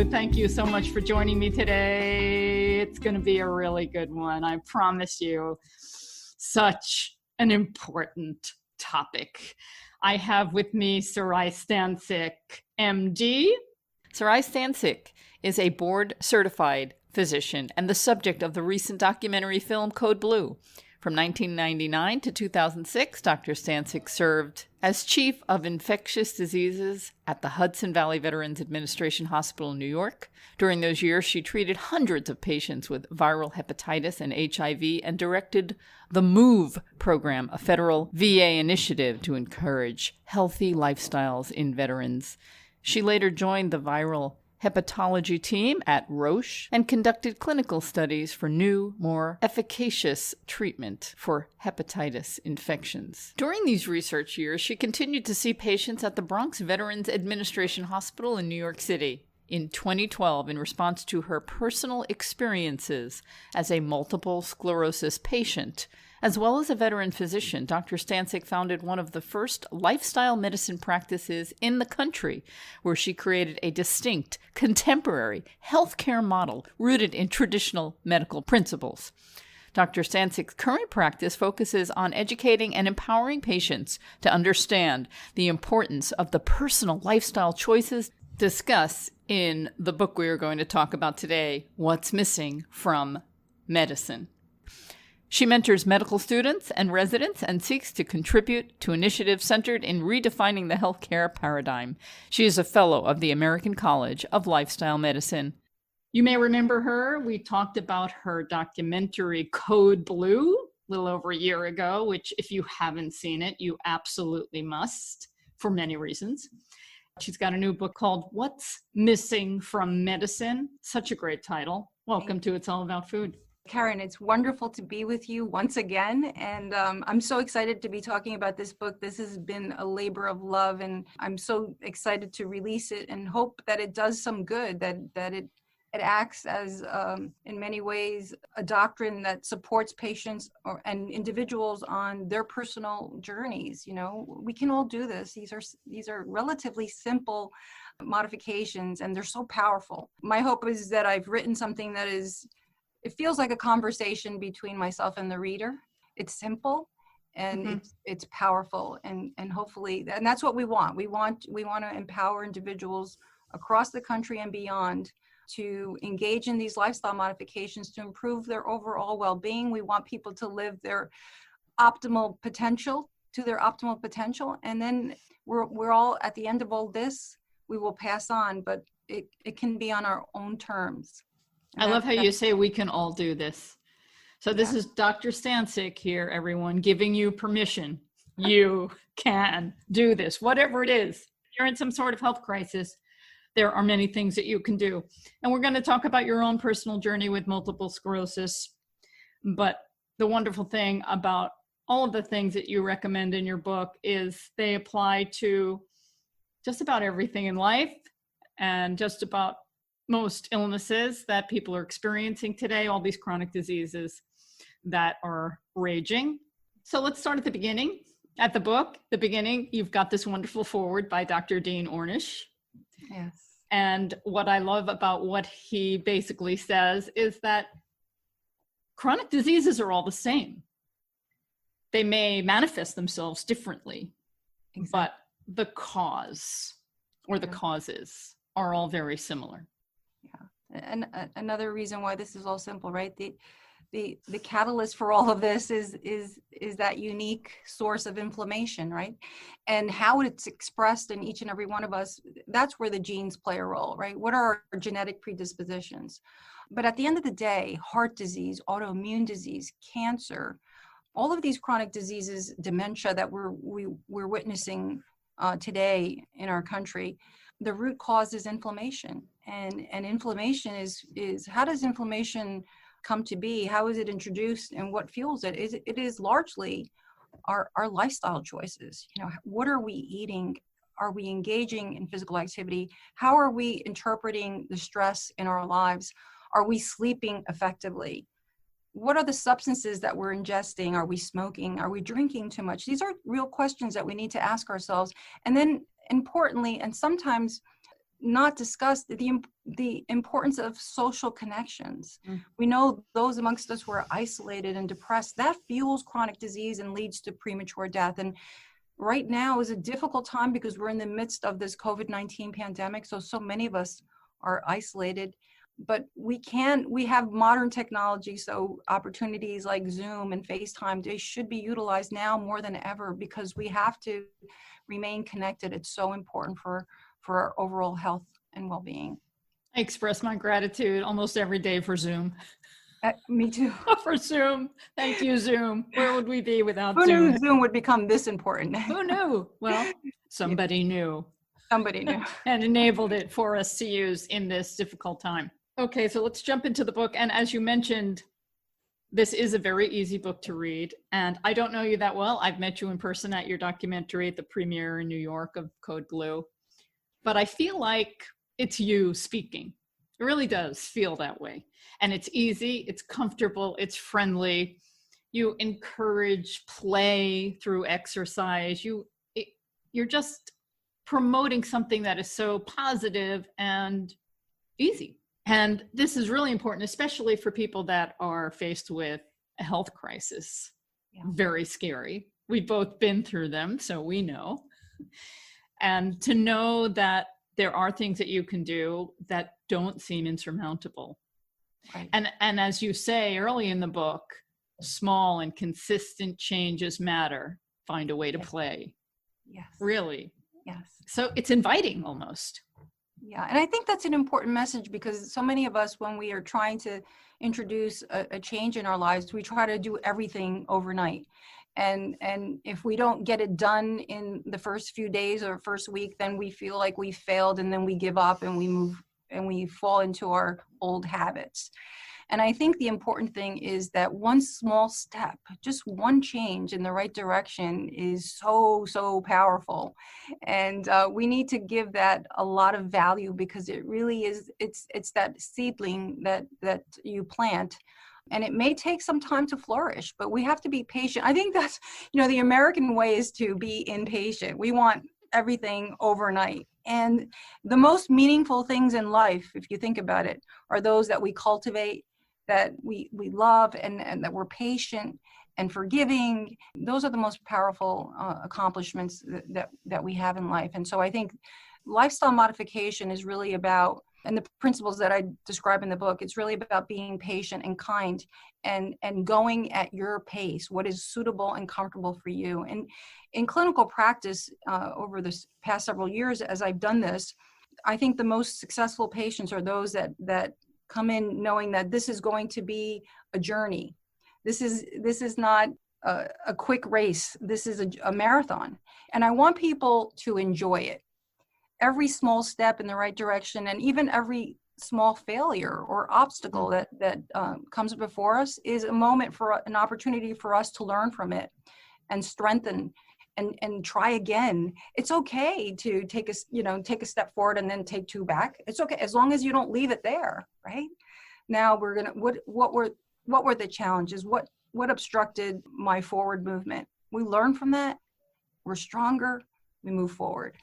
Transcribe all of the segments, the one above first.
you. Thank you so much for joining me today. It's going to be a really good one. I promise you. Such an important topic. I have with me Saray Stancic, MD. Saray Stancic is a board-certified physician and the subject of the recent documentary film Code Blue. From 1999 to 2006, Dr. Stancic served as Chief of Infectious Diseases at the Hudson Valley Veterans Administration Hospital in New York. During those years, she treated hundreds of patients with viral hepatitis and HIV and directed the MOVE program, a federal VA initiative to encourage healthy lifestyles in veterans. She later joined the viral hepatology team at Roche and conducted clinical studies for new, more efficacious treatment for hepatitis infections. During these research years, she continued to see patients at the Bronx Veterans Administration Hospital in New York City. In 2012, in response to her personal experiences as a multiple sclerosis patient, as well as a veteran physician, Dr. Stancic founded one of the first lifestyle medicine practices in the country, where she created a distinct, contemporary healthcare model rooted in traditional medical principles. Dr. Stancic's current practice focuses on educating and empowering patients to understand the importance of the personal lifestyle choices discussed in the book we are going to talk about today, What's Missing from Medicine. She mentors medical students and residents and seeks to contribute to initiatives centered in redefining the healthcare paradigm. She is a fellow of the American College of Lifestyle Medicine. You may remember her. We talked about her documentary Code Blue a little over a year ago, which if you haven't seen it, you absolutely must for many reasons. She's got a new book called What's Missing from Medicine. Such a great title. Welcome to It's All About Food. Karen, it's wonderful to be with you once again. And I'm so excited to be talking about this book. This has been a labor of love, and I'm so excited to release it and hope that it does some good, that it acts as, in many ways, a doctrine that supports patients and individuals on their personal journeys. You know, we can all do this. These are relatively simple modifications, and they're so powerful. My hope is that I've written something that it feels like a conversation between myself and the reader. It's simple and it's powerful, and hopefully, and that's what we want. We want to empower individuals across the country and beyond to engage in these lifestyle modifications to improve their overall well-being. We want people to live their optimal potential, and then we're all at the end of all this, we will pass on, but it can be on our own terms. I love how you say we can all do this. So this is Dr. Stancic here, everyone, giving you permission. You can do this, whatever it is. If you're in some sort of health crisis, there are many things that you can do. And we're going to talk about your own personal journey with multiple sclerosis. But the wonderful thing about all of the things that you recommend in your book is they apply to just about everything in life and just about most illnesses that people are experiencing today, all these chronic diseases that are raging. So let's start at the beginning. At the beginning, you've got this wonderful foreword by Dr. Dean Ornish. Yes. And what I love about what he basically says is that chronic diseases are all the same. They may manifest themselves differently, but the cause or the causes are all very similar. Yeah, and another reason why this is all simple, right? The catalyst for all of this is that unique source of inflammation, right? And how it's expressed in each and every one of us, that's where the genes play a role, right? What are our genetic predispositions? But at the end of the day, heart disease, autoimmune disease, cancer, all of these chronic diseases, dementia that we're witnessing today in our country, the root cause is inflammation. And inflammation is how does inflammation come to be? How is it introduced, and what fuels it? It is largely our lifestyle choices. You know, what are we eating? Are we engaging in physical activity? How are we interpreting the stress in our lives? Are we sleeping effectively? What are the substances that we're ingesting? Are we smoking? Are we drinking too much? These are real questions that we need to ask ourselves. And then importantly, and sometimes not discussed the importance of social connections. We know those amongst us who are isolated and depressed, that fuels chronic disease and leads to premature death. And right now is a difficult time because we're in the midst of this COVID-19 pandemic. So many of us are isolated, but we have modern technology. So opportunities like Zoom and FaceTime, they should be utilized now more than ever because we have to remain connected. It's so important for our overall health and well-being. I express my gratitude almost every day for Zoom. Me too. For Zoom. Thank you, Zoom. Where would we be without Who Zoom? knew Zoom would become this important? Who knew? Well, somebody knew. Somebody knew. And enabled it for us to use in this difficult time. Okay, so let's jump into the book. And as you mentioned, this is a very easy book to read. And I don't know you that well. I've met you in person at your documentary at the premiere in New York of Code Blue. But I feel like it's you speaking. It really does feel that way. And it's easy, it's comfortable, it's friendly. You encourage play through exercise. You're just promoting something that is so positive and easy. And this is really important, especially for people that are faced with a health crisis. Yeah. Very scary. We've both been through them, so we know. And to know that there are things that you can do that don't seem insurmountable. Right. And as you say early in the book, small and consistent changes matter. Find a way to play. Yes. Really. Yes. So it's inviting almost. Yeah. And I think that's an important message because so many of us, when we are trying to introduce a change in our lives, we try to do everything overnight. And if we don't get it done in the first few days or first week, then we feel like we failed and then we give up and we move and we fall into our old habits. And I think the important thing is that one small step, just one change in the right direction is so, so powerful. And we need to give that a lot of value because it really is, it's that seedling that you plant. And it may take some time to flourish, but we have to be patient. I think that's, the American way is to be impatient. We want everything overnight. And the most meaningful things in life, if you think about it, are those that we cultivate, that we love, and that we're patient and forgiving. Those are the most powerful accomplishments that we have in life. And so I think lifestyle modification is really about, and the principles that I describe in the book, it's really about being patient and kind and going at your pace, what is suitable and comfortable for you. And in clinical practice, over this past several years, as I've done this, I think the most successful patients are those that come in knowing that this is going to be a journey. This is not a quick race. This is a marathon. And I want people to enjoy it. Every small step in the right direction, and even every small failure or obstacle that comes before us is a moment for an opportunity for us to learn from it and strengthen and try again. It's okay to take a step forward and then take two back. It's okay as long as you don't leave it there, right? Now we're gonna what were the challenges? What obstructed my forward movement? We learn from that. We're stronger. We move forward.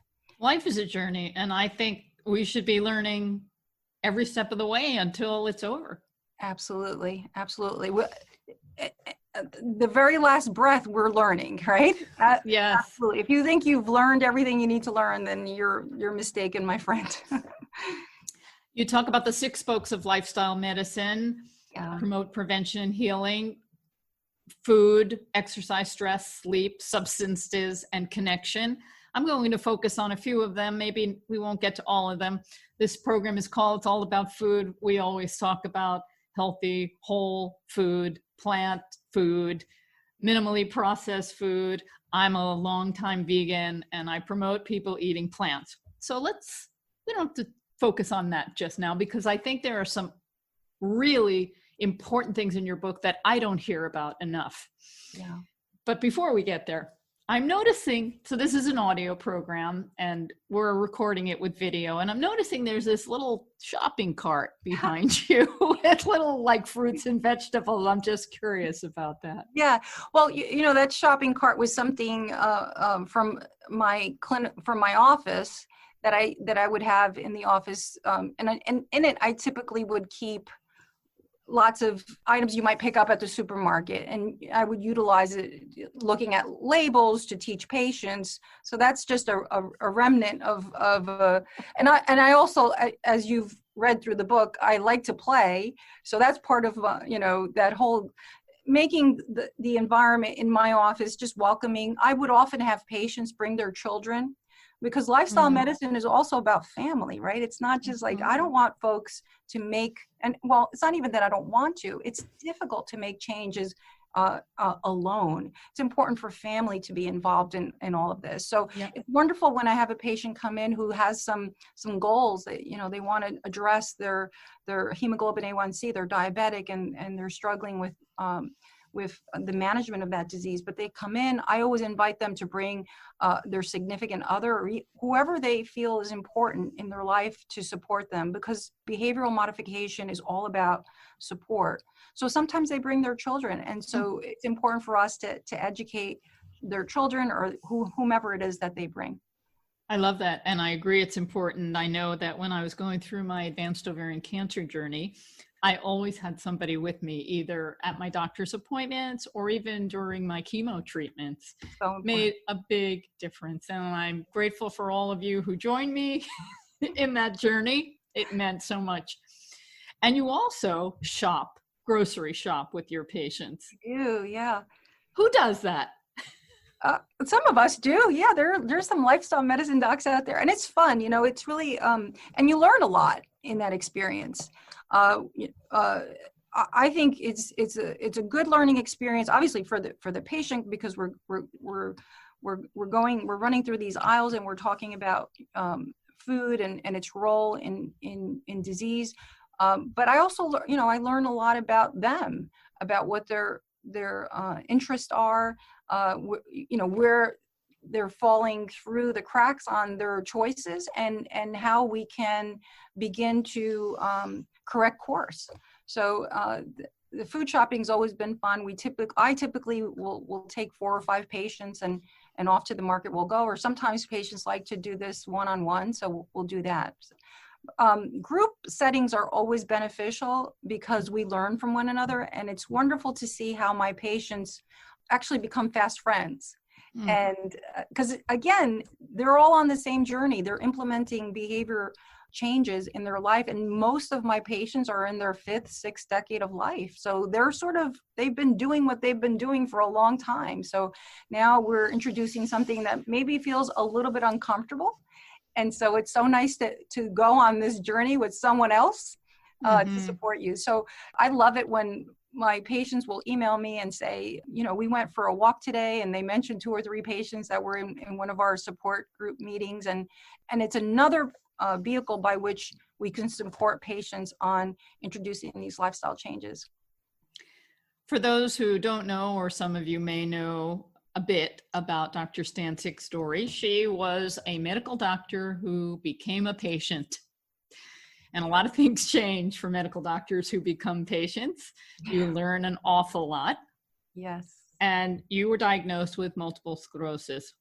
Life is a journey, and I think we should be learning every step of the way until it's over. Absolutely. Absolutely. The very last breath, we're learning, right? Yes. Absolutely. If you think you've learned everything you need to learn, then you're mistaken, my friend. You talk about the 6 spokes of lifestyle medicine, yeah. Promote prevention and healing, food, exercise, stress, sleep, substances, and connection. I'm going to focus on a few of them. Maybe we won't get to all of them. This program is called It's All About Food. We always talk about healthy, whole food, plant food, minimally processed food. I'm a longtime vegan and I promote people eating plants. So we don't have to focus on that just now because I think there are some really important things in your book that I don't hear about enough. Yeah. But before we get there, I'm noticing, so this is an audio program and we're recording it with video, and I'm noticing there's this little shopping cart behind you with little like fruits and vegetables. I'm just curious about that. Yeah, well, that shopping cart was something from my office that I would have in the office. And in it, I typically would keep lots of items you might pick up at the supermarket, and I would utilize it looking at labels to teach patients. So that's just a remnant of and I also, as you've read through the book, I like to play. So that's part of, that whole making the environment in my office just welcoming. I would often have patients bring their children, because lifestyle medicine is also about family, right? It's not just like, I don't want folks to make, and well, it's not even that I don't want to, it's difficult to make changes alone. It's important for family to be involved in all of this. So it's wonderful when I have a patient come in who has some goals that, they want to address their hemoglobin A1C, they're diabetic, and they're struggling with the management of that disease. But they come in, I always invite them to bring their significant other, or whoever they feel is important in their life, to support them, because behavioral modification is all about support. So sometimes they bring their children, and so it's important for us to educate their children, or whomever it is that they bring. I love that, and I agree it's important. I know that when I was going through my advanced ovarian cancer journey, I always had somebody with me, either at my doctor's appointments or even during my chemo treatments. So made a big difference. And I'm grateful for all of you who joined me in that journey. It meant so much. And you also grocery shop with your patients. I do, yeah. Who does that? Some of us do. Yeah, there's some lifestyle medicine docs out there, and it's fun. It's really, and you learn a lot in that experience. I think it's a good learning experience, obviously for the patient, because we're running through these aisles and we're talking about food and its role in disease. But I also, I learn a lot about them, about what their interests are, where they're falling through the cracks on their choices, and how we can begin to correct course. So the food shopping's always been fun. I typically will take 4 or 5 patients, and off to the market we'll go, or sometimes patients like to do this one-on-one, so we'll do that. Group settings are always beneficial because we learn from one another, and it's wonderful to see how my patients actually become fast friends. And because again, they're all on the same journey. They're implementing behavior changes in their life, and most of my patients are in their 5th, 6th decade of life. So they've been doing what they've been doing for a long time. So now we're introducing something that maybe feels a little bit uncomfortable. And so it's so nice to go on this journey with someone else to support you. So I love it when my patients will email me and say, we went for a walk today, and they mentioned 2 or 3 patients that were in one of our support group meetings. And it's another vehicle by which we can support patients on introducing these lifestyle changes. For those who don't know, or some of you may know a bit about Dr. Stancic's story, she was a medical doctor who became a patient. And a lot of things change for medical doctors who become patients. You learn an awful lot. Yes. And you were diagnosed with multiple sclerosis.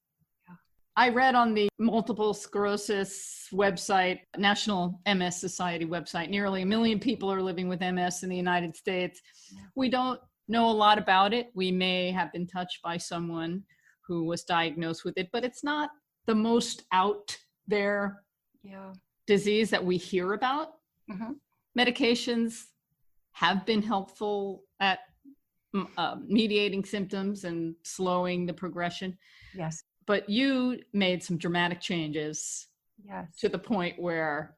Yeah. I read on the multiple sclerosis website, National MS Society website, nearly 1 million people are living with MS in the United States. Yeah. We don't know a lot about it. We may have been touched by someone who was diagnosed with it, but it's not the most out there disease that we hear about. Medications have been helpful at mediating symptoms and slowing the progression. Yes. But you made some dramatic changes to the point where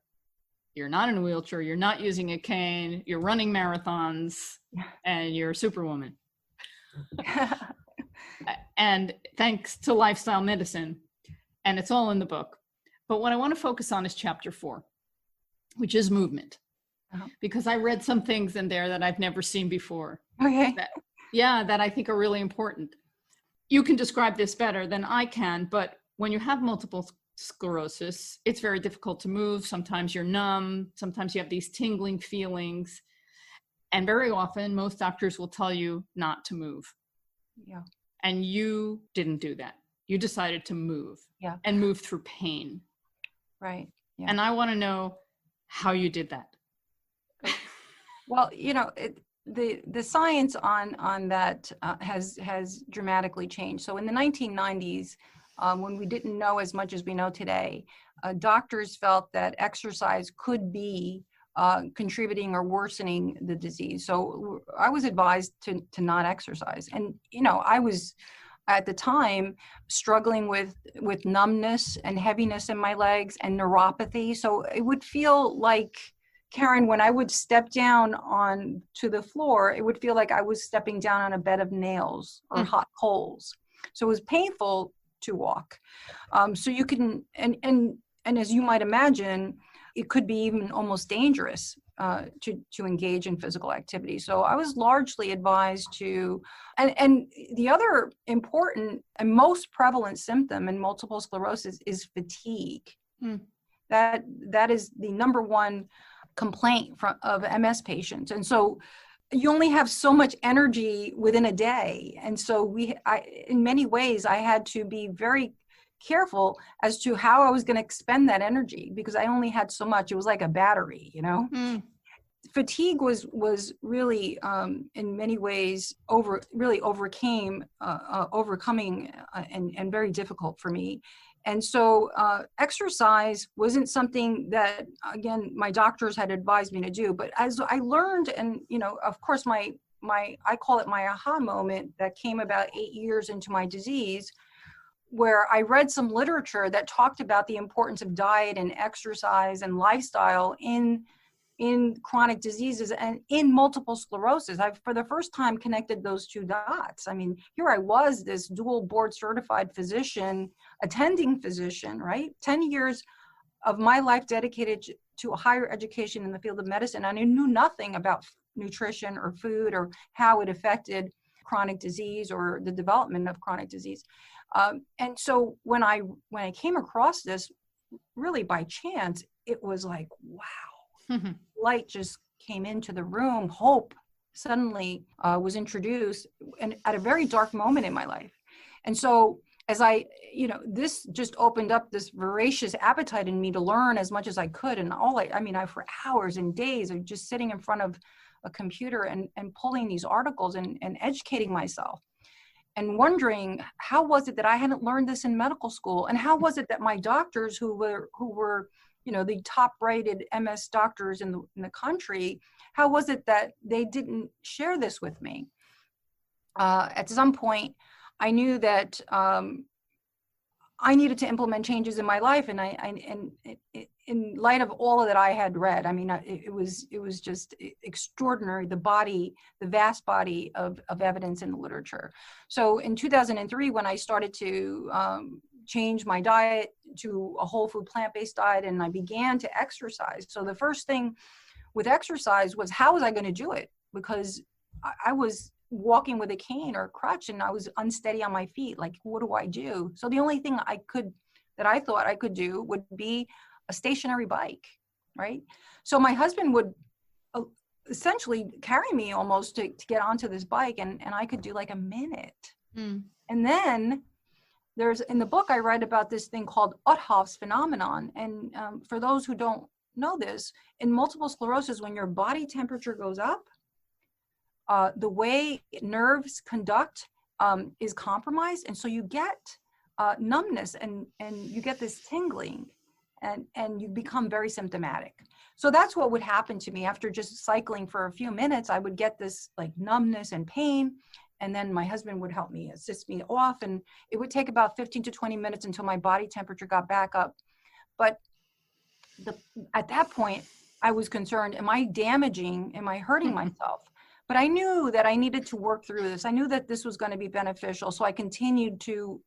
you're not in a wheelchair, you're not using a cane, you're running marathons, and you're a superwoman. And thanks to lifestyle medicine. And it's all in the book. But what I want to focus on is chapter 4, which is movement. Because I read some things in there that I've never seen before. Okay. That I think are really important. You can describe this better than I can, but when you have multiple sclerosis, it's very difficult to move. Sometimes you're numb. Sometimes you have these tingling feelings. And very often, most doctors will tell you not to move. Yeah. And you didn't do that. You decided to move and move through pain. Right. Yeah. And I want to know how you did that. Well, the science on that has dramatically changed. So in the 1990s, when we didn't know as much as we know today, doctors felt that exercise could be contributing or worsening the disease. So I was advised to not exercise. And, I was at the time struggling with numbness and heaviness in my legs and neuropathy. So it would feel like, Karen, when I would step down on to the floor, it would feel like I was stepping down on a bed of nails or hot coals. So it was painful to walk. So you can, and as you might imagine, it could be even almost dangerous to engage in physical activity. So I was largely advised to, and the other important and most prevalent symptom in multiple sclerosis is fatigue. That is the number one complaint of MS patients. And so you only have so much energy within a day. And so in many ways, I had to be very careful as to how I was going to expend that energy because I only had so much. It was like a battery, Fatigue was really, in many ways, overcoming and very difficult for me. And so exercise wasn't something that, again, my doctors had advised me to do. But as I learned, and, of course, I call it my aha moment that came about 8 years into my disease, where I read some literature that talked about the importance of diet and exercise and lifestyle in chronic diseases and in multiple sclerosis. I've, for the first time, connected those two dots. I mean, here I was, this dual board certified physician, attending physician, right? 10 years of my life dedicated to a higher education in the field of medicine. And I knew nothing about nutrition or food or how it affected chronic disease or the development of chronic disease. And so when I came across this, really by chance, it was like, wow. Light just came into the room. Hope suddenly was introduced, and at a very dark moment in my life. And so as this just opened up this voracious appetite in me to learn as much as I could. And I for hours and days of just sitting in front of a computer and pulling these articles and educating myself and wondering, how was it that I hadn't learned this in medical school? And how was it that my doctors who were the top-rated MS doctors in the country, how was it that they didn't share this with me? At some point, I knew that I needed to implement changes in my life, and in light of all that I had read, it was just extraordinary, the vast body of evidence in the literature. So in 2003, when I started to change my diet to a whole food plant-based diet, and I began to exercise. So the first thing with exercise was, how was I going to do it? Because I was walking with a cane or a crutch and I was unsteady on my feet. Like, what do I do? So the only thing that I thought I could do would be a stationary bike, right? So my husband would essentially carry me almost to get onto this bike, and I could do like a minute. And then in the book, I write about this thing called Uthoff's phenomenon. And for those who don't know this, in multiple sclerosis, when your body temperature goes up, the way nerves conduct is compromised. And so you get numbness and you get this tingling and you become very symptomatic. So that's what would happen to me after just cycling for a few minutes. I would get this like numbness and pain. And then my husband would help me, assist me off. And it would take about 15 to 20 minutes until my body temperature got back up. But at that point, I was concerned, am I hurting myself? But I knew that I needed to work through this. I knew that this was going to be beneficial. So I continued to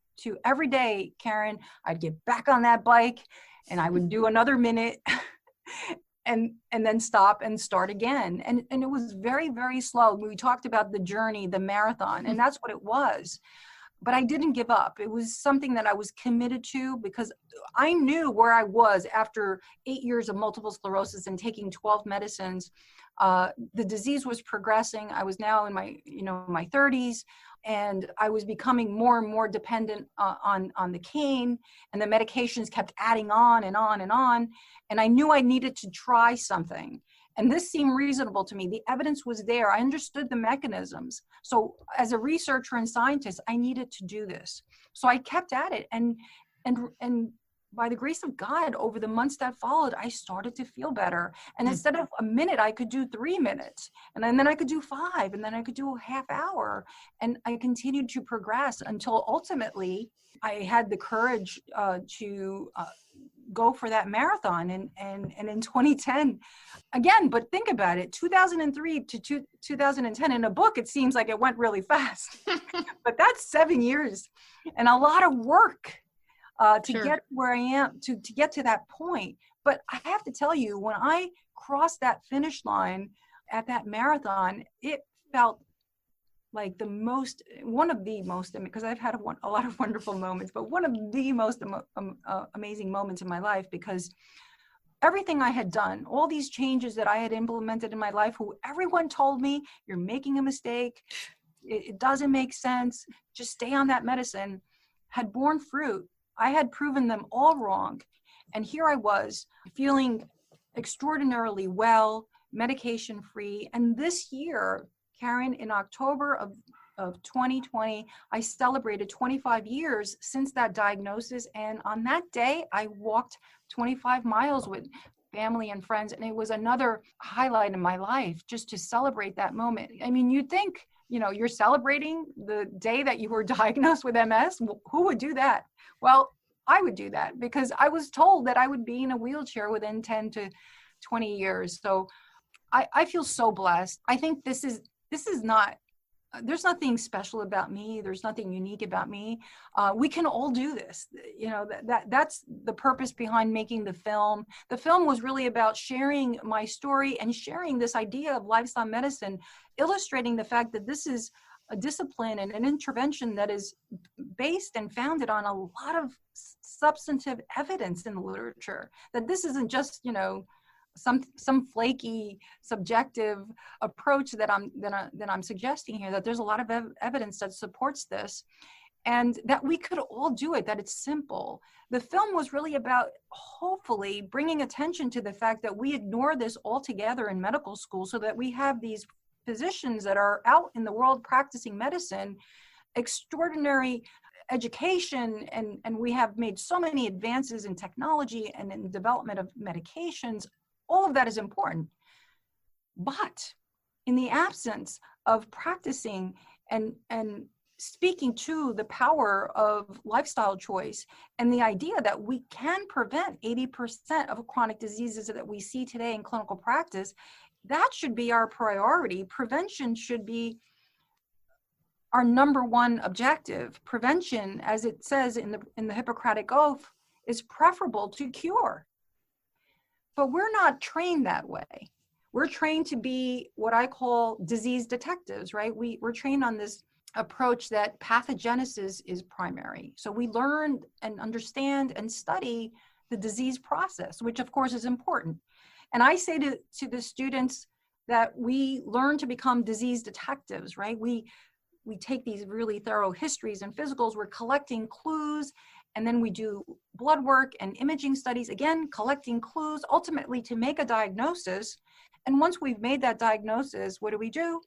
every day, Karen, I'd get back on that bike and I would do another minute and then stop and start again. And it was very, very slow. We talked about the journey, the marathon, and that's what it was. but I didn't give up. It was something that I was committed to because I knew where I was after 8 years of multiple sclerosis and taking 12 medicines. The disease was progressing. I was now in my 30s, and I was becoming more and more dependent on the cane, and the medications kept adding on and on and on. And I knew I needed to try something. And this seemed reasonable to me. The evidence was there. I understood the mechanisms. So as a researcher and scientist, I needed to do this. So I kept at it. And by the grace of God, over the months that followed, I started to feel better. And instead of a minute, I could do 3 minutes. And then I could do 5. And then I could do a half hour. And I continued to progress until ultimately I had the courage to go for that marathon. And in 2010, again, but think about it, 2003 to 2010, in a book, it seems like it went really fast, but that's 7 years and a lot of work to get where I am, to get to that point. But I have to tell you, when I crossed that finish line at that marathon, it felt like one of the most, because I've had a lot of wonderful moments, but one of the most amazing moments in my life, because everything I had done, all these changes that I had implemented in my life, everyone told me, you're making a mistake, it doesn't make sense, just stay on that medicine, had borne fruit. I had proven them all wrong. And here I was feeling extraordinarily well, medication free. And this year, Karen, in October of 2020, I celebrated 25 years since that diagnosis. And on that day, I walked 25 miles with family and friends. And it was another highlight in my life just to celebrate that moment. I mean, you'd think, you're celebrating the day that you were diagnosed with MS. Who would do that? Well, I would do that because I was told that I would be in a wheelchair within 10 to 20 years. So I feel so blessed. I think this is not, there's nothing special about me. There's nothing unique about me. We can all do this. That's the purpose behind making the film. The film was really about sharing my story and sharing this idea of lifestyle medicine, illustrating the fact that this is a discipline and an intervention that is based and founded on a lot of substantive evidence in the literature, that this isn't just, some flaky subjective approach that I'm suggesting here, that there's a lot of evidence that supports this, and that we could all do it, that it's simple. The film was really about hopefully bringing attention to the fact that we ignore this altogether in medical school, so that we have these physicians that are out in the world practicing medicine, extraordinary education, and we have made so many advances in technology and in development of medications. All of that is important. But in the absence of practicing and speaking to the power of lifestyle choice and the idea that we can prevent 80% of chronic diseases that we see today in clinical practice, that should be our priority. Prevention should be our number one objective. Prevention, as it says in the Hippocratic Oath, is preferable to cure. But we're not trained that way. We're trained to be what I call disease detectives, right? We're trained on this approach that pathogenesis is primary. So we learn and understand and study the disease process, which of course is important. And I say to the students that we learn to become disease detectives, right? We take these really thorough histories and physicals, we're collecting clues, and then we do blood work and imaging studies, again, collecting clues, ultimately to make a diagnosis. And once we've made that diagnosis, what do?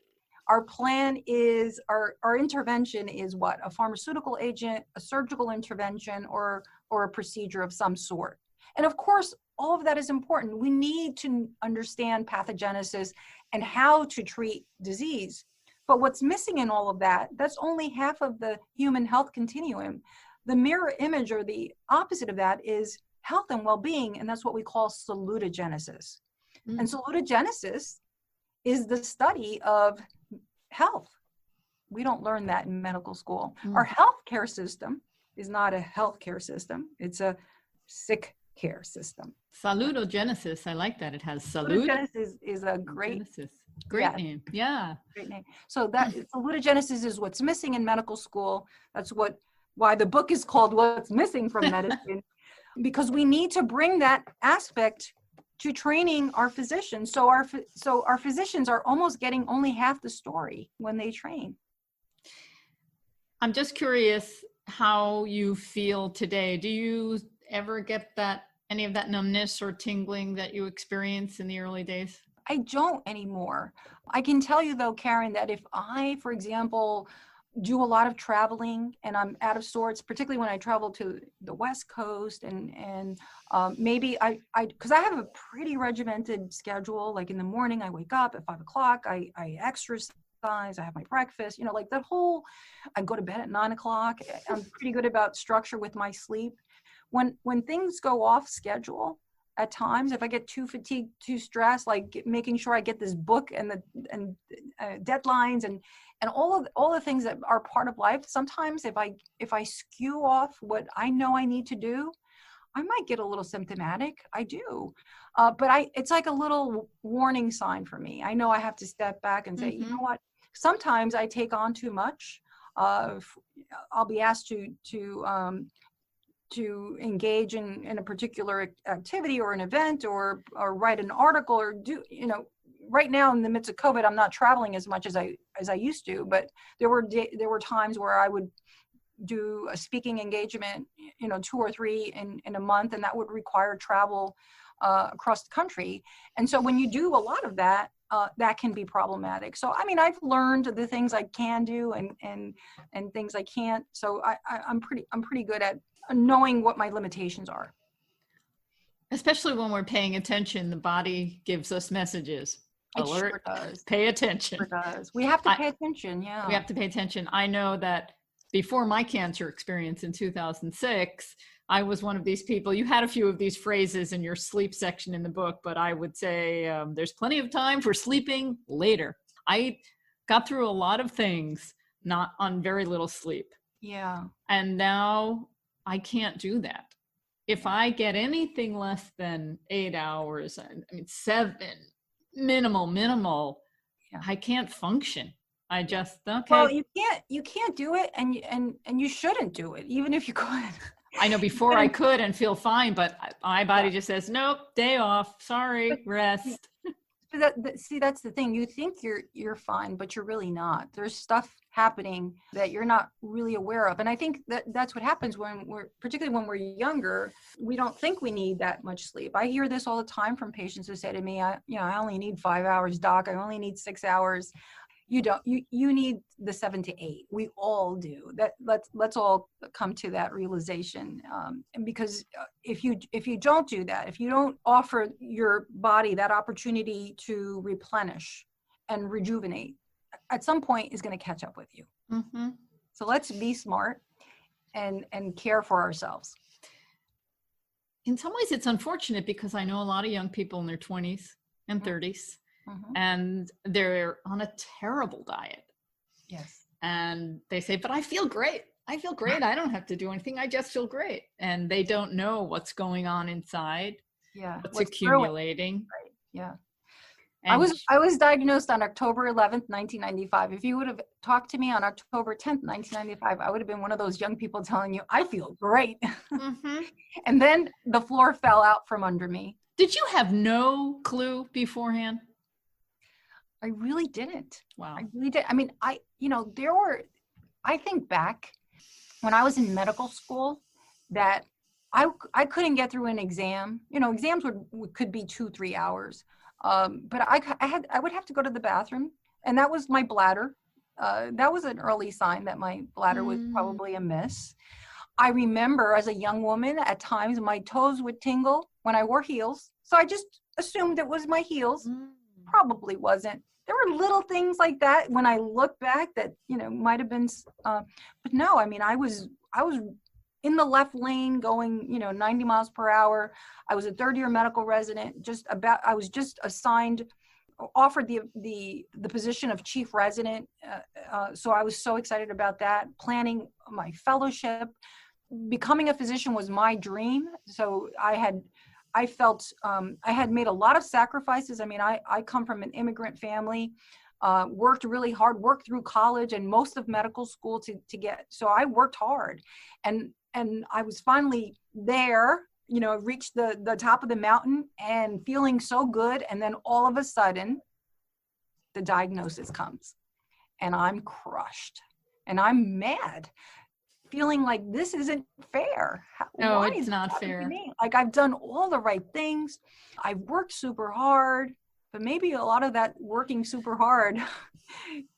Our plan is, our intervention is what? A pharmaceutical agent, a surgical intervention, or a procedure of some sort. And of course, all of that is important. We need to understand pathogenesis and how to treat disease. But what's missing in all of that, that's only half of the human health continuum. The mirror image, or the opposite of that, is health and well-being, and that's what we call salutogenesis. Mm. And salutogenesis is the study of health. We don't learn that in medical school. Mm. Our healthcare system is not a healthcare system. It's a sick care system. Salutogenesis, I like that. It has salute. Salutogenesis is a great Great name. Yeah. Great name. So lutegenesis is what's missing in medical school. That's why the book is called What's Missing from Medicine, because we need to bring that aspect to training our physicians. So our physicians are almost getting only half the story when they train. I'm just curious how you feel today. Do you ever get any of that numbness or tingling that you experienced in the early days? I don't anymore. I can tell you though, Karen, that if I, for example, do a lot of traveling and I'm out of sorts, particularly when I travel to the West Coast and maybe because I have a pretty regimented schedule. Like in the morning, I wake up at 5 o'clock, I exercise, I have my breakfast, like I go to bed at 9 o'clock. I'm pretty good about structure with my sleep. When things go off schedule, at times, if I get too fatigued, too stressed, like making sure I get this book and deadlines and all the things that are part of life, sometimes if I skew off what I know I need to do, I might get a little symptomatic. I do, but it's like a little warning sign for me. I know I have to step back and say, you know what? Sometimes I take on too much. I'll be asked to engage in a particular activity or an event or write an article or do, right now in the midst of COVID, I'm not traveling as much as I used to, but there were times where I would do a speaking engagement, 2 or 3 in a month, and that would require travel across the country. And so when you do a lot of that, that can be problematic. So, I've learned the things I can do and things I can't. So I'm pretty good at knowing what my limitations are. Especially when we're paying attention, the body gives us messages. Alert, sure does. Pay attention. It sure does. We have to pay attention, yeah. We have to pay attention. I know that before my cancer experience in 2006, I was one of these people. You had a few of these phrases in your sleep section in the book, but I would say there's plenty of time for sleeping later. I got through a lot of things not on very little sleep. Yeah. And now I can't do that. If I get anything less than 8 hours, 7, minimal, yeah. I can't function. I just, okay. Well, you can't do it and you shouldn't do it, even if you could. I know before I could and feel fine, but my body just says, nope, day off, sorry, rest. See, that's the thing. You think you're fine, but you're really not. There's stuff happening that you're not really aware of. And I think that's what happens particularly when we're younger, we don't think we need that much sleep. I hear this all the time from patients who say to me, I only need 5 hours, doc. I only need 6 hours. You don't, you need the 7 to 8. We all do that. Let's all come to that realization. And because if you don't do that, if you don't offer your body that opportunity to replenish and rejuvenate, at some point is going to catch up with you. Mm-hmm. So let's be smart and care for ourselves. In some ways it's unfortunate because I know a lot of young people in their 20s and 30s. Mm-hmm. And they're on a terrible diet. Yes. And they say, but I feel great. I don't have to do anything. I just feel great. And they don't know what's going on inside. Yeah. What's accumulating. Right. Yeah. And I was diagnosed on October 11th, 1995. If you would have talked to me on October 10th, 1995, I would have been one of those young people telling you, I feel great. Mm-hmm. And then the floor fell out from under me. Did you have no clue beforehand? I really didn't. Wow. I really did. I think back when I was in medical school that I couldn't get through an exam. Exams could be 2-3 hours. But I would have to go to the bathroom, and that was my bladder. That was an early sign that my bladder was probably amiss. I remember as a young woman, at times my toes would tingle when I wore heels. So I just assumed it was my heels. Probably wasn't. There were little things like that when I look back that, might have been, but no, I was in the left lane going, 90 miles per hour. I was a third-year medical resident, I was just offered the position of chief resident. So I was so excited about that, planning my fellowship. Becoming a physician was my dream. So I I felt I had made a lot of sacrifices. I mean, I come from an immigrant family, worked really hard, worked through college and most of medical school to get, so I worked hard. And I was finally there, you know, reached the top of the mountain and feeling so good. And then all of a sudden, the diagnosis comes and I'm crushed and I'm mad, feeling like this isn't fair. No, Why it's is not it happening fair. to me? Like, I've done all the right things. I've worked super hard, but maybe a lot of that working super hard,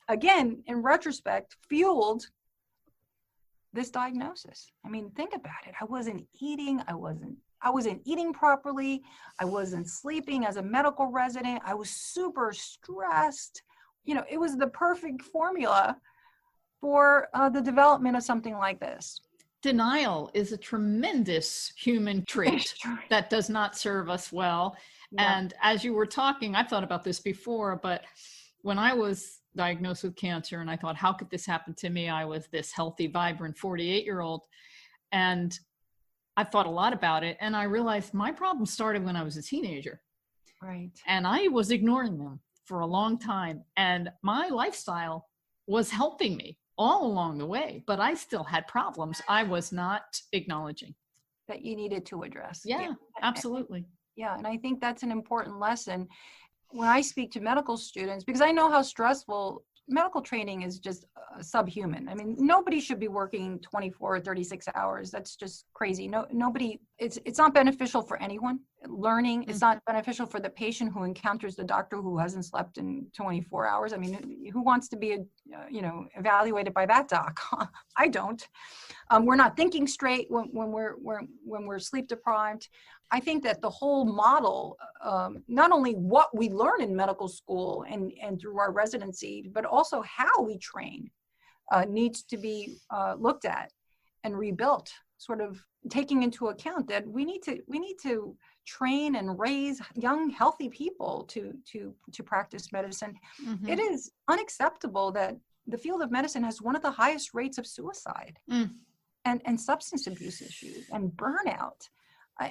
again, in retrospect, fueled this diagnosis. I mean, think about it. I wasn't eating. I wasn't eating properly. I wasn't sleeping as a medical resident. I was super stressed. You know, it was the perfect formula for the development of something like this. Denial is a tremendous human trait that does not serve us well. Yeah. And as you were talking, I thought about this before, but when I was diagnosed with cancer and I thought, how could this happen to me? I was this healthy, vibrant 48-year-old. And I thought a lot about it. And I realized my problem started when I was a teenager. Right. And I was ignoring them for a long time. And my lifestyle was helping me all along the way, but I still had problems I was not acknowledging. That you needed to address. Yeah, absolutely. Yeah, and I think that's an important lesson. When I speak to medical students, because I know how stressful medical training is, just subhuman. I mean, nobody should be working 24 or 36 hours. That's just crazy. Nobody, it's not beneficial for anyone. Learning, it's not beneficial for the patient who encounters the doctor who hasn't slept in 24 hours. I mean, who wants to be, evaluated by that doc? I don't. We're not thinking straight when we're sleep deprived. I think that the whole model, not only what we learn in medical school and through our residency, but also how we train, needs to be looked at and rebuilt, sort of taking into account that we need to train and raise young, healthy people to practice medicine. Mm-hmm. It is unacceptable that the field of medicine has one of the highest rates of suicide and substance abuse issues and burnout.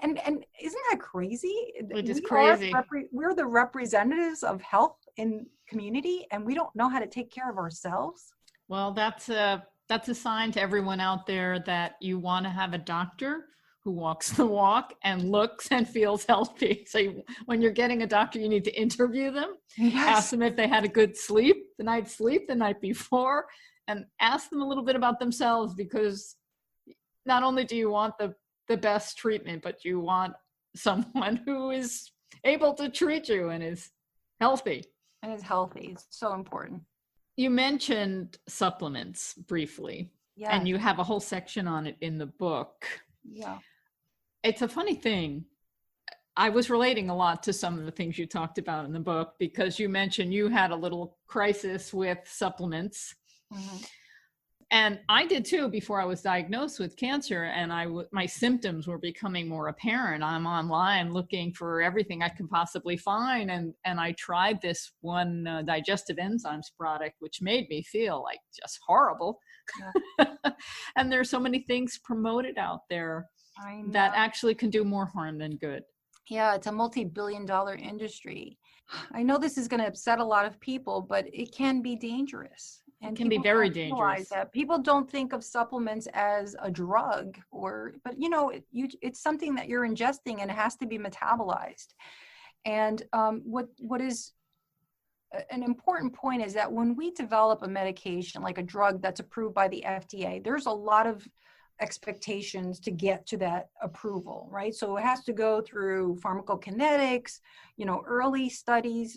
And isn't that crazy? It is crazy. We're the representatives of health in community, and we don't know how to take care of ourselves. Well, that's a sign to everyone out there that you want to have a doctor who walks the walk and looks and feels healthy. So when you're getting a doctor, you need to interview them, ask them if they had a good night's sleep the night before, and ask them a little bit about themselves, because not only do you want the best treatment, but you want someone who is able to treat you and is healthy. And is healthy. It's so important. You mentioned supplements briefly, and you have a whole section on it in the book. Yeah. It's a funny thing. I was relating a lot to some of the things you talked about in the book, because you mentioned you had a little crisis with supplements. Mm-hmm. And I did too before I was diagnosed with cancer, and my symptoms were becoming more apparent. I'm online looking for everything I can possibly find, and I tried this one digestive enzymes product, which made me feel like just horrible. Yeah. And there's so many things promoted out there that actually can do more harm than good. Yeah, it's a multi-billion-dollar industry. I know this is going to upset a lot of people, but it can be dangerous. And it can be very dangerous. That people don't think of supplements as a drug, but it's something that you're ingesting and it has to be metabolized. And what is an important point is that when we develop a medication, like a drug that's approved by the FDA, there's a lot of expectations to get to that approval, right? So it has to go through pharmacokinetics, early studies,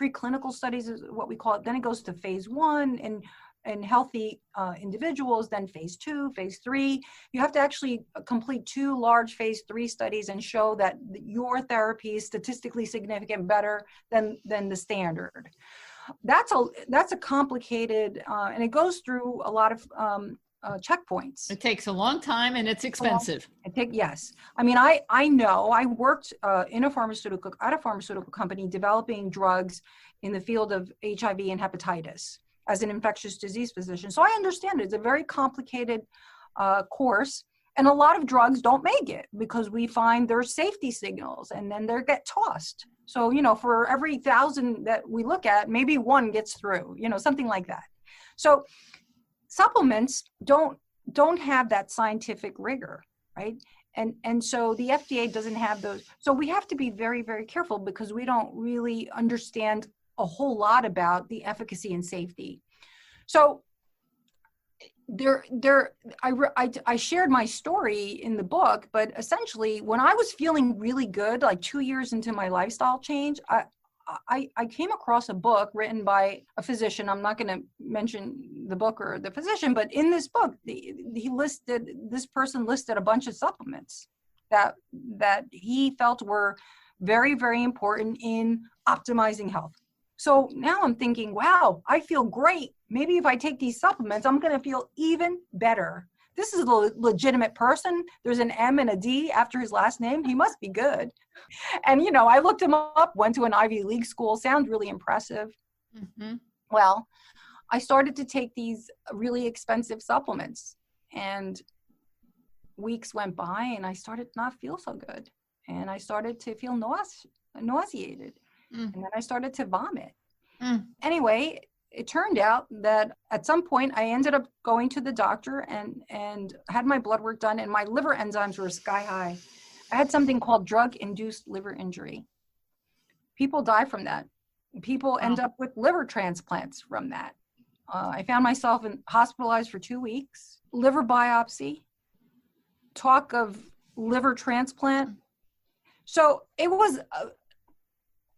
preclinical studies is what we call it. Then it goes to phase 1 in healthy individuals, then phase 2, phase 3. You have to actually complete 2 large phase 3 studies and show that your therapy is statistically significant, better than the standard. That's a complicated, and it goes through a lot of checkpoints. It takes a long time and it's expensive. Yes. I mean, I know I worked at a pharmaceutical company developing drugs in the field of HIV and hepatitis as an infectious disease physician. So I understand it. It's a very complicated course. And a lot of drugs don't make it because we find there's safety signals and then they get tossed. So, for every 1,000 that we look at, maybe one gets through, something like that. So supplements don't have that scientific rigor, right? And so the FDA doesn't have those. So we have to be very, very careful because we don't really understand a whole lot about the efficacy and safety. So I shared my story in the book, but essentially when I was feeling really good, like 2 years into my lifestyle change, I came across a book written by a physician. I'm not going to mention the book or the physician, but in this book, this person listed a bunch of supplements that he felt were very, very important in optimizing health. So now I'm thinking, wow, I feel great. Maybe if I take these supplements, I'm going to feel even better. This is a legitimate person. There's an M and a D after his last name. He must be good. And, I looked him up, went to an Ivy League school. Sounds really impressive. Mm-hmm. Well, I started to take these really expensive supplements, and weeks went by and I started to not feel so good. And I started to feel nauseated. And then I started to vomit. Anyway, it turned out that at some point I ended up going to the doctor and had my blood work done, and my liver enzymes were sky high. I had something called drug-induced liver injury. People die from that. People end up with liver transplants from that. I found myself hospitalized for 2 weeks, liver biopsy, talk of liver transplant. So it was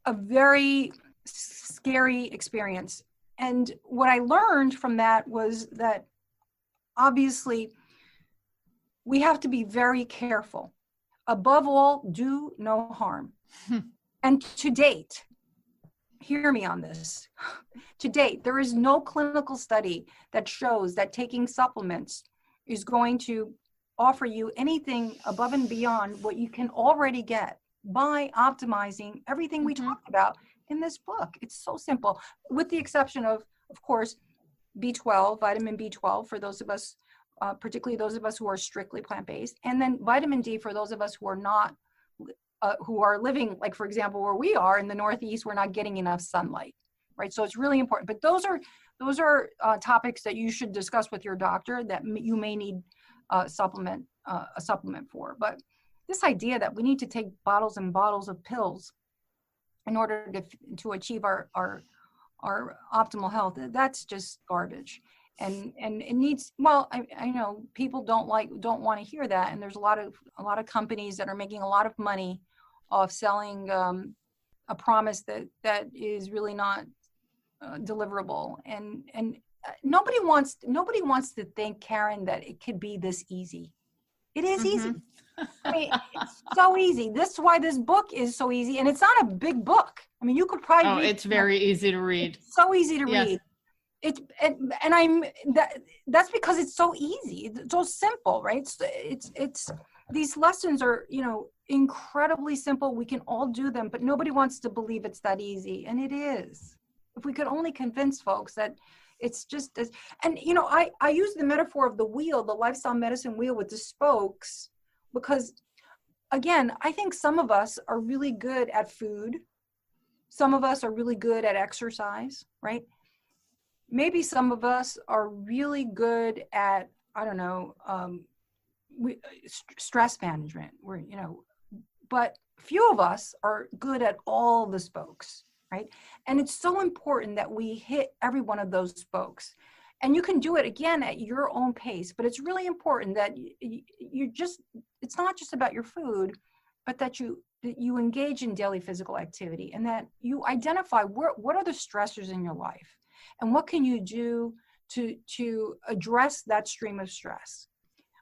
a very scary experience. And what I learned from that was that obviously we have to be very careful. Above all, do no harm. And to date, hear me on this, to date, there is no clinical study that shows that taking supplements is going to offer you anything above and beyond what you can already get by optimizing everything we talked about in this book. It's so simple, with the exception of course, B12, vitamin B12 for those of us, particularly those of us who are strictly plant-based, and then vitamin D for those of us who are not, who are living, like for example, where we are in the Northeast, we're not getting enough sunlight, right? So it's really important. But those are topics that you should discuss with your doctor that you may need a supplement for. But this idea that we need to take bottles and bottles of pills in order to achieve our optimal health, that's just garbage. And it needs, well, I know people don't want to hear that. And there's a lot of companies that are making a lot of money off selling a promise that is really not deliverable. And nobody wants to think, Karen, that it could be this easy. It is easy. I mean, it's so easy. This is why this book is so easy. And it's not a big book. I mean, you could probably read it's very easy to read. It's so easy to read. That's because it's so easy. It's so simple, right? It's these lessons are, incredibly simple. We can all do them, but nobody wants to believe it's that easy. And it is. If we could only convince folks that it's just as, and I use the metaphor of the wheel, the lifestyle medicine wheel with the spokes, because again, I think some of us are really good at food. Some of us are really good at exercise, right? Maybe some of us are really good at, stress management, but few of us are good at all the spokes, right? And it's so important that we hit every one of those spokes. And you can do it again at your own pace, but it's really important that it's not just about your food, but that you engage in daily physical activity and that you identify what are the stressors in your life and what can you do to address that stream of stress.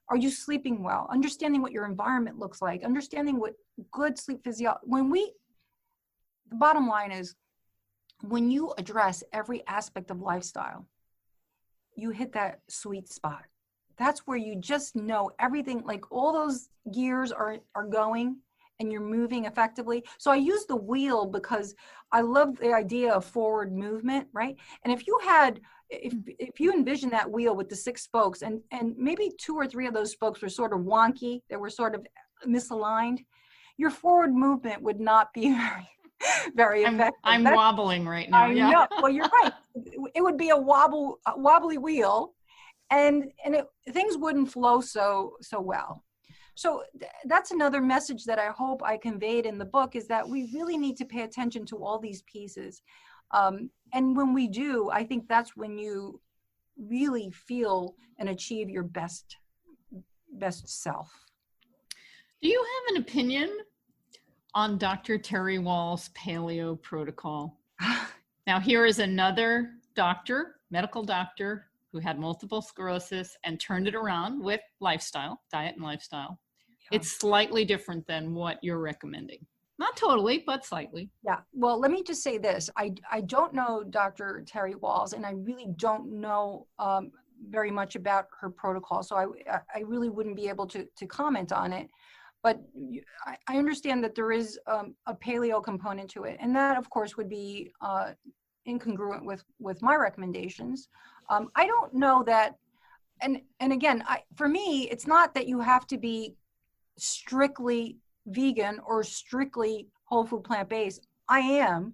Are you sleeping well? Understanding what your environment looks like, understanding what good sleep physiology, the bottom line is when you address every aspect of lifestyle, you hit that sweet spot. That's where you just know everything, like all those gears are going and you're moving effectively. So I use the wheel because I love the idea of forward movement, right? And if if you envision that wheel with the 6 spokes, and maybe 2 or 3 of those spokes were sort of wonky, they were sort of misaligned, your forward movement would not be very effective. I'm wobbling right now. I know. Well, you're right. It would be a wobbly wheel, and things wouldn't flow so well. So that's another message that I hope I conveyed in the book, is that we really need to pay attention to all these pieces. And when we do, I think that's when you really feel and achieve your best self. Do you have an opinion on Dr. Terry Wahl's paleo protocol? Now, here is another medical doctor, who had multiple sclerosis and turned it around with diet and lifestyle. Yeah. It's slightly different than what you're recommending. Not totally, but slightly. Yeah. Well, let me just say this. I don't know Dr. Terry Wahls, and I really don't know very much about her protocol. So I really wouldn't be able to comment on it. But I understand that there is a paleo component to it. And that, of course, would be incongruent with my recommendations. I don't know that, and again, for me, it's not that you have to be strictly vegan or strictly whole food plant-based. I am,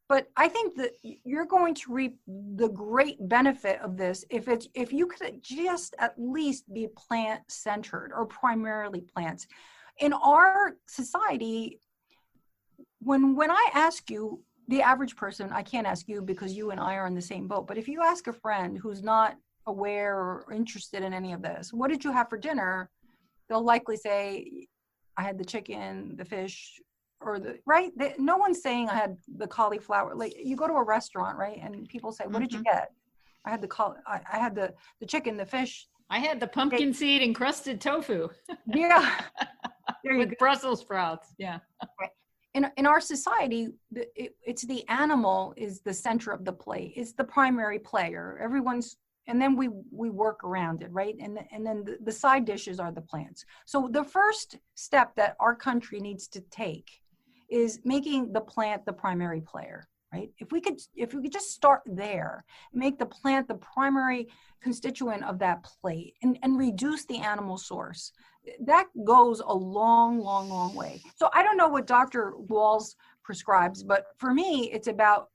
but I think that you're going to reap the great benefit of this if you could just at least be plant-centered or primarily plants. In our society, when I ask you, the average person, I can't ask you because you and I are in the same boat, but if you ask a friend who's not aware or interested in any of this, what did you have for dinner? They'll likely say, I had the chicken, the fish, right? No one's saying I had the cauliflower. Like, you go to a restaurant, right? And people say, what did you get? I had the chicken, the fish. I had the pumpkin seed encrusted tofu. Yeah. There you with go. Brussels sprouts. Yeah. Right. In our society, it's the animal is the center of the plate. It's the primary player. And then we work around it, right? And then the side dishes are the plants. So the first step that our country needs to take is making the plant the primary player, right? If we could just start there, make the plant the primary constituent of that plate, and reduce the animal source, that goes a long, long, long way. So I don't know what Dr. Walls prescribes, but for me, it's about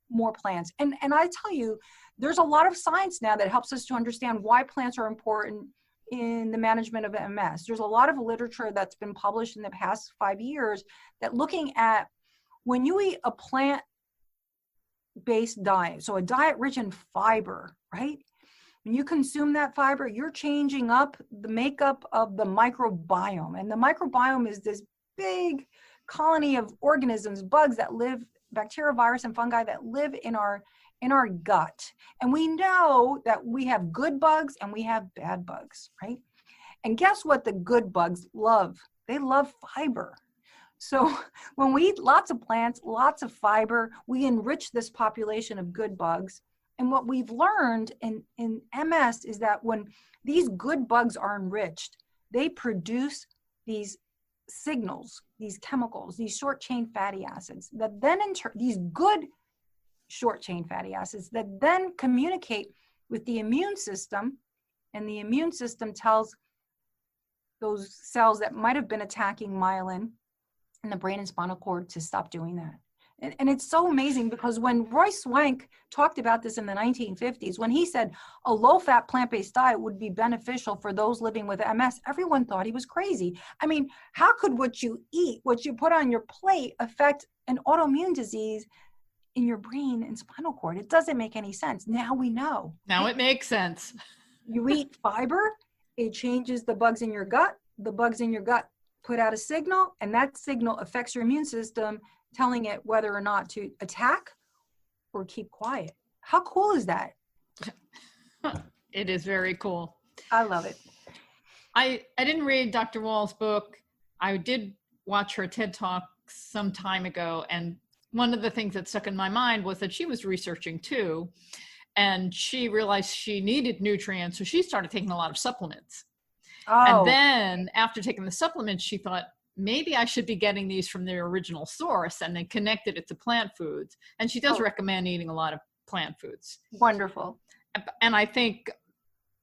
more plants. And I tell you, there's a lot of science now that helps us to understand why plants are important in the management of MS. There's a lot of literature that's been published in the past 5 years that looking at when you eat a plant-based diet, so a diet rich in fiber, right? When you consume that fiber, you're changing up the makeup of the microbiome. And the microbiome is this big colony of organisms, bugs that live, bacteria, virus, and fungi that live in our gut. And we know that we have good bugs and we have bad bugs, right? And guess what the good bugs love? They love fiber. So when we eat lots of plants, lots of fiber, we enrich this population of good bugs. And what we've learned in MS is that when these good bugs are enriched, they produce these signals, these chemicals, these short-chain fatty acids that then these good short-chain fatty acids that then communicate with the immune system, and the immune system tells those cells that might have been attacking myelin in the brain and spinal cord to stop doing that. And it's so amazing because when Roy Swank talked about this in the 1950s, when he said a low-fat plant-based diet would be beneficial for those living with MS, everyone thought he was crazy. I mean, how could what you eat, what you put on your plate, affect an autoimmune disease in your brain and spinal cord? It doesn't make any sense. Now we know. Now it makes sense. You eat fiber, it changes the bugs in your gut. The bugs in your gut put out a signal, and that signal affects your immune system, telling it whether or not to attack or keep quiet. How cool is that? It is very cool. I love it. I didn't read Dr. Wall's book. I did watch her TED Talk some time ago, and one of the things that stuck in my mind was that she was researching too, and she realized she needed nutrients, so she started taking a lot of supplements. Oh. And then after taking the supplements, she thought, maybe I should be getting these from their original source, and then connected it to plant foods. And she does recommend eating a lot of plant foods. Wonderful. And I think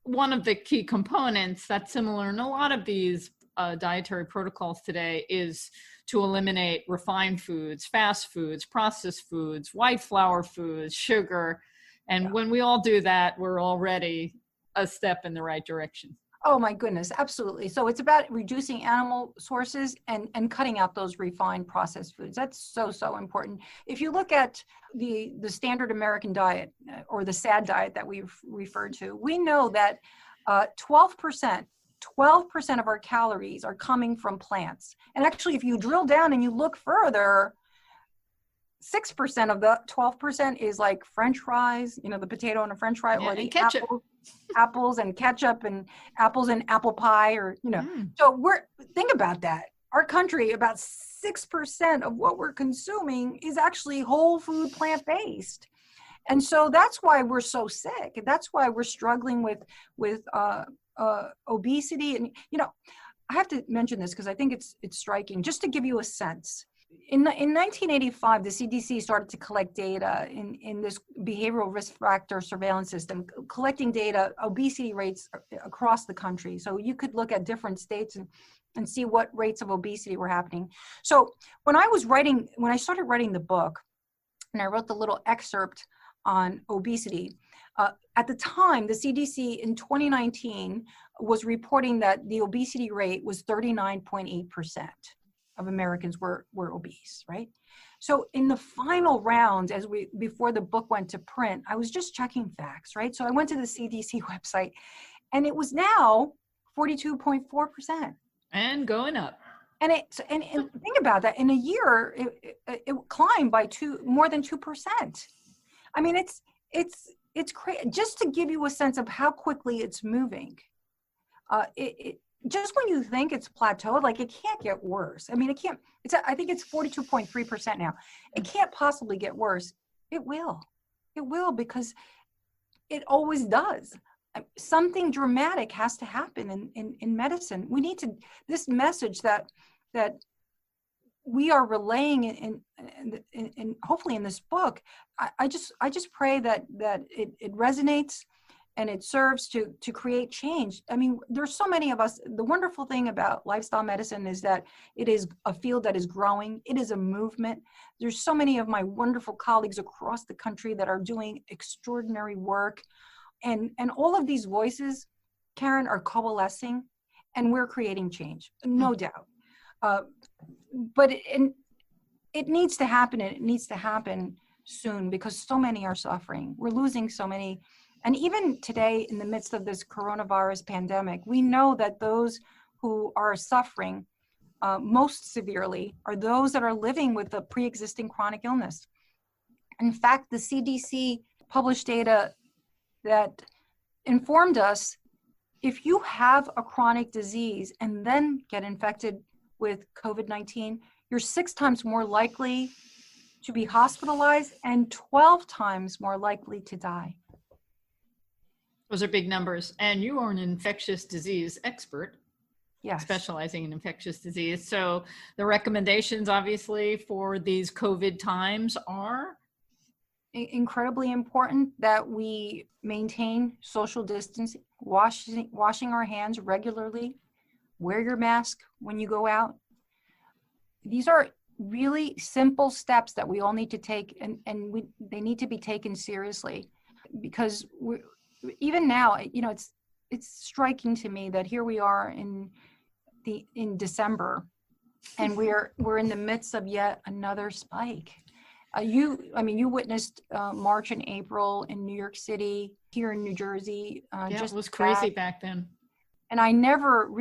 one of the key components that's similar in a lot of these dietary protocols today is to eliminate refined foods, fast foods, processed foods, white flour foods, sugar. And when we all do that, we're already a step in the right direction. Oh my goodness, absolutely. So it's about reducing animal sources and cutting out those refined processed foods. That's so important. If you look at the standard American diet or the SAD diet that we've referred to, we know that 12% of our calories are coming from plants. And actually, if you drill down and you look further, 6% of the 12% is like French fries, the potato and a French fry, or the apples and ketchup and apples and apple pie, or, So think about that. Our country, about 6% of what we're consuming is actually whole food, plant-based. And so that's why we're so sick. That's why we're struggling with obesity. And, I have to mention this because I think it's striking, just to give you a sense. In 1985, the CDC started to collect data in this behavioral risk factor surveillance system, collecting data, obesity rates across the country. So you could look at different states and see what rates of obesity were happening. So when I started writing the book, and I wrote the little excerpt on obesity, at the time, the CDC in 2019 was reporting that the obesity rate was 39.8%. of Americans were obese, right? So in the final round, before the book went to print, I was just checking facts, right? So I went to the CDC website, and it was now 42.4%. And going up. And think about that. In a year, it climbed by more than 2%. I mean, it's crazy. Just to give you a sense of how quickly it's moving. Just when you think it's plateaued, like it can't get worse. I mean, I think it's 42.3% now. It can't possibly get worse. It will, because it always does. Something dramatic has to happen in medicine. We need this message that we are relaying in hopefully in this book. I just pray that it resonates, and it serves to create change. I mean, there's so many of us. The wonderful thing about lifestyle medicine is that it is a field that is growing. It is a movement. There's so many of my wonderful colleagues across the country that are doing extraordinary work. And all of these voices, Karen, are coalescing, and we're creating change, no doubt. But it needs to happen, and it needs to happen soon, because so many are suffering. We're losing so many. And even today, in the midst of this coronavirus pandemic, we know that those who are suffering most severely are those that are living with a pre-existing chronic illness. In fact, the CDC published data that informed us, if you have a chronic disease and then get infected with COVID-19, you're 6 times more likely to be hospitalized and 12 times more likely to die. Those are big numbers. And you are an infectious disease expert, yes, specializing in infectious disease. So the recommendations, obviously, for these COVID times are? Incredibly important that we maintain social distancing, washing our hands regularly, wear your mask when you go out. These are really simple steps that we all need to take, and they need to be taken seriously, because even now, it's striking to me that here we are in December, and we're in the midst of yet another spike. You witnessed March and April in New York City, here in New Jersey. It was crazy back then. And I never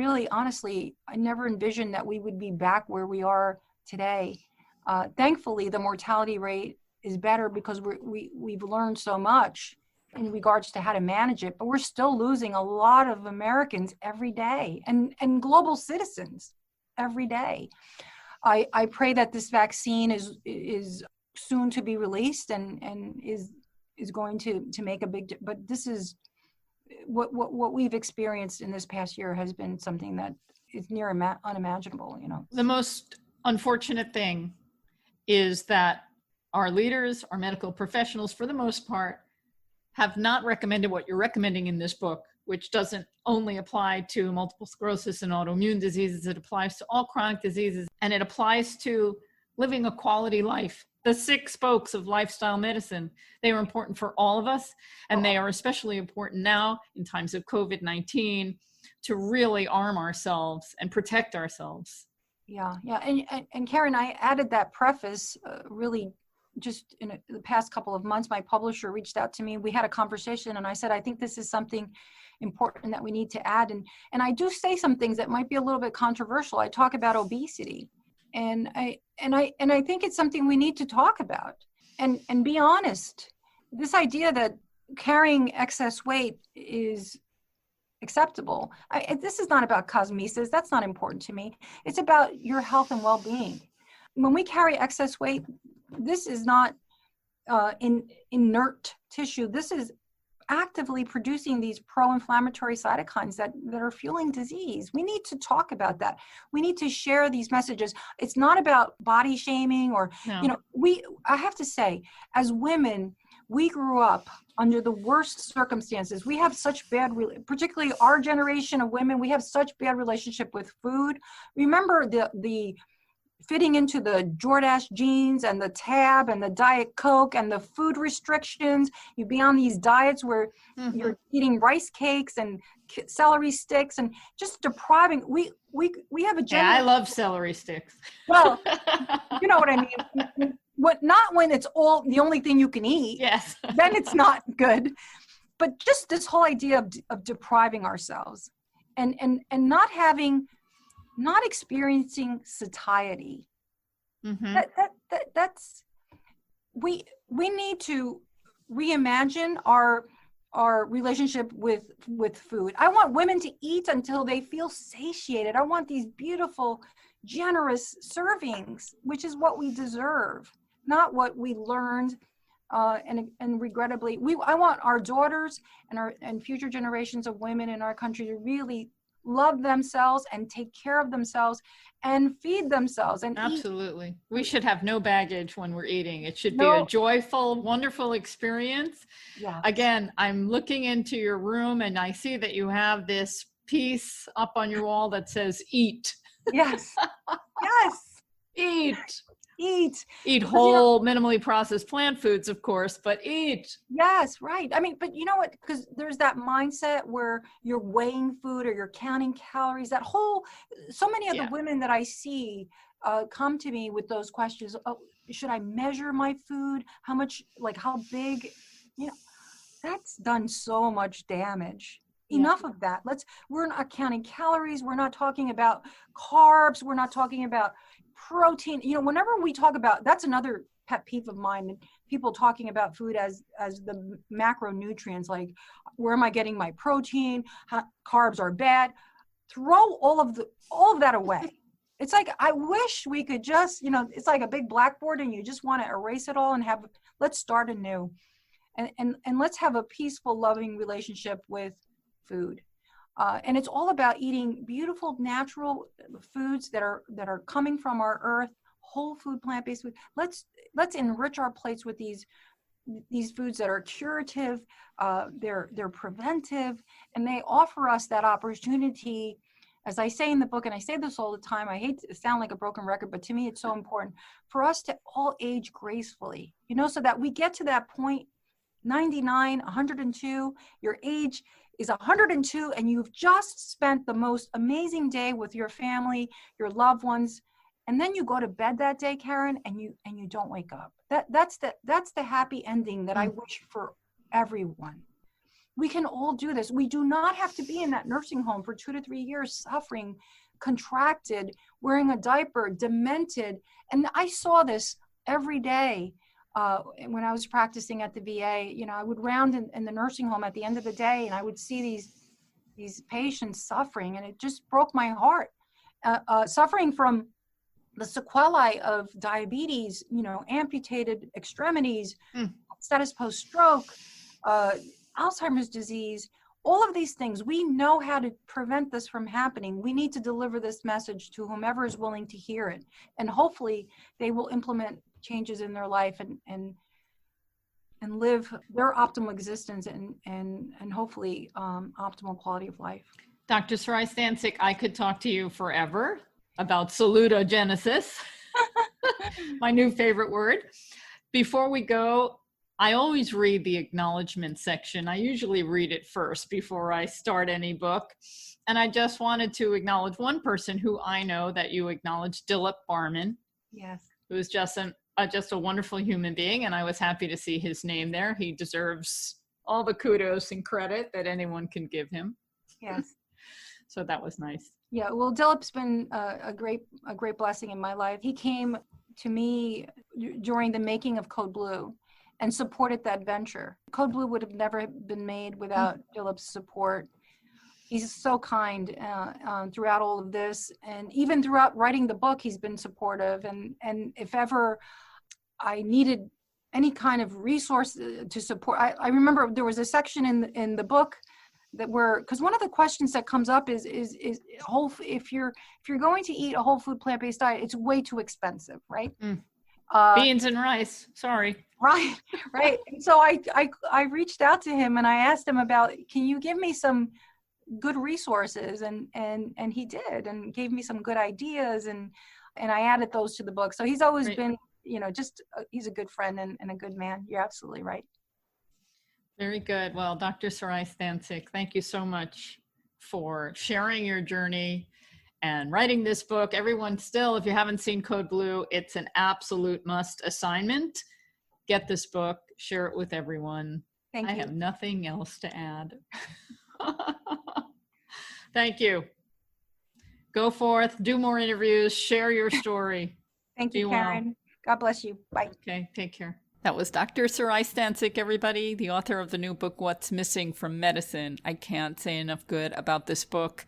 envisioned that we would be back where we are today. Thankfully, the mortality rate is better because we've learned so much in regards to how to manage it, but we're still losing a lot of Americans every day, and global citizens every day. I pray that this vaccine is soon to be released and is going to make a big, but this is what we've experienced in this past year has been something that is near unimaginable. The most unfortunate thing is that our leaders, our medical professionals, for the most part, have not recommended what you're recommending in this book, which doesn't only apply to multiple sclerosis and autoimmune diseases. It applies to all chronic diseases, and it applies to living a quality life. The 6 spokes of lifestyle medicine, they are important for all of us, and they are especially important now in times of COVID-19 to really arm ourselves and protect ourselves. Yeah. And Karen, I added that preface really just in the past couple of months. My publisher reached out to me. We had a conversation, and I said, I think this is something important that we need to add. And I do say some things that might be a little bit controversial. I talk about obesity, and I think it's something we need to talk about and be honest. This idea that carrying excess weight is acceptable. This is not about cosmesis. That's not important to me. It's about your health and well-being. When we carry excess weight, this is not inert tissue. This is actively producing these pro-inflammatory cytokines that are fueling disease. We need to talk about that. We need to share these messages. It's not about body shaming or, No. I have to say, as women, we grew up under the worst circumstances. We have such bad, particularly our generation of women, we have such bad relationship with food. Remember the fitting into the Jordache jeans and the tab and the Diet Coke and the food restrictions. You'd be on these diets where you're eating rice cakes and celery sticks and just depriving. We have a generation. Yeah, I love celery sticks. Well, you know what I mean. Not when it's all the only thing you can eat. Yes. Then it's not good. But just this whole idea of depriving ourselves and not experiencing satiety. That's we need to reimagine our relationship with food. I want women to eat until they feel satiated. I want these beautiful, generous servings, which is what we deserve, not what we learned. And regrettably, I want our daughters and future generations of women in our country to really love themselves and take care of themselves and feed themselves and absolutely eat. We should have no baggage when we're eating. It should be a joyful, wonderful experience. Yeah. Again, I'm looking into your room and I see that you have this piece up on your wall that says eat. Yes. Eat Because, whole, minimally processed plant foods, of course, but eat. Yes, right. I mean, but you know what? Because there's that mindset where you're weighing food or you're counting calories. So many of the women that I see come to me with those questions. Oh, should I measure my food? How much, like how big? That's done so much damage. Enough of that. We're not counting calories. We're not talking about carbs. We're not talking about protein. Whenever we talk about, that's another pet peeve of mine, people talking about food as the macronutrients, like where am I getting my protein? Carbs are bad. Throw all of that away. It's like, I wish we could just, it's like a big blackboard and you just want to erase it all and let's start anew. And let's have a peaceful, loving relationship with food. And it's all about eating beautiful, natural foods that are coming from our earth, whole food, plant-based food. Let's enrich our plates with these foods that are curative, they're preventive, and they offer us that opportunity. As I say in the book, and I say this all the time, I hate to sound like a broken record, but to me it's so important for us to all age gracefully, so that we get to that point, 99, 102, your age is 102 and you've just spent the most amazing day with your family, your loved ones, and then you go to bed that day, Karen, and you don't wake up. That's the happy ending that I wish for everyone. We can all do this. We do not have to be in that nursing home for 2 to 3 years, suffering, contracted, wearing a diaper, demented. And I saw this every day. When I was practicing at the VA, I would round in the nursing home at the end of the day, and I would see these patients suffering, and it just broke my heart. Suffering from the sequelae of diabetes, amputated extremities, status post-stroke, Alzheimer's disease, all of these things. We know how to prevent this from happening. We need to deliver this message to whomever is willing to hear it, and hopefully they will implement changes in their life and live their optimal existence and hopefully optimal quality of life. Dr. Saray Stancic, I could talk to you forever about salutogenesis, my new favorite word. Before we go, I always read the acknowledgement section. I usually read it first before I start any book. And I just wanted to acknowledge one person who I know that you acknowledged, Dilip Barman. Yes. Who's just a wonderful human being. And I was happy to see his name there. He deserves all the kudos and credit that anyone can give him. Yes. So that was nice. Yeah, well, Dilip's been a great blessing in my life. He came to me during the making of Code Blue and supported that venture. Code Blue would have never been made without Dilip's support. He's so kind throughout all of this, and even throughout writing the book, he's been supportive. And if ever I needed any kind of resource to support, I remember there was a section in the book that because one of the questions that comes up is if you're going to eat a whole food plant-based diet, it's way too expensive, right? Beans and rice, sorry. Right. And so I reached out to him and I asked him about, can you give me some good resources? And he did, and gave me some good ideas, and I added those to the book. So he's always been, he's a good friend and a good man. You're absolutely right. Very good. Well, Dr. Saray Stancic, thank you so much for sharing your journey and writing this book. Everyone, still, if you haven't seen Code Blue, it's an absolute must assignment. Get this book, share it with everyone. Thank you. I have nothing else to add. Thank you. Go forth, do more interviews, share your story. Thank you, Karen. Well. God bless you. Bye. Okay, take care. That was Dr. Saray Stancic, everybody, the author of the new book, What's Missing from Medicine. I can't say enough good about this book.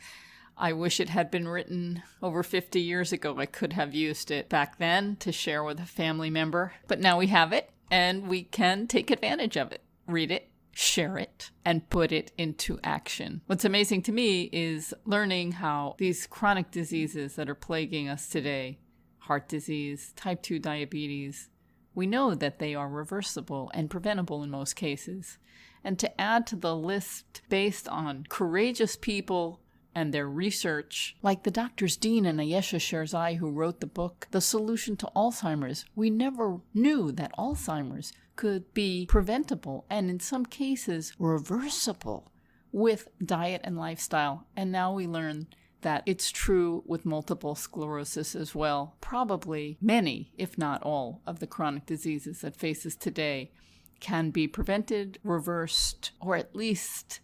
I wish it had been written over 50 years ago. I could have used it back then to share with a family member. But now we have it, and we can take advantage of it. Read it, share it, and put it into action. What's amazing to me is learning how these chronic diseases that are plaguing us today, heart disease, type 2 diabetes, we know that they are reversible and preventable in most cases. And to add to the list based on courageous people and their research, like the doctors Dean and Ayesha Sherzai who wrote the book, The Solution to Alzheimer's, we never knew that Alzheimer's could be preventable and in some cases reversible with diet and lifestyle. And now we learn that it's true with multiple sclerosis as well. Probably many, if not all, of the chronic diseases that face us today can be prevented, reversed, or at least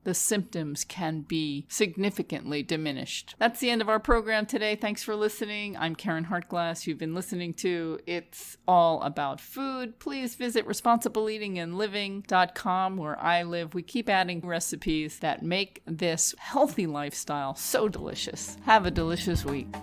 the symptoms can be significantly diminished. That's the end of our program today. Thanks for listening. I'm Karen Hartglass. You've been listening to It's All About Food. Please visit responsibleeatingandliving.com, where I live. We keep adding recipes that make this healthy lifestyle so delicious. Have a delicious week.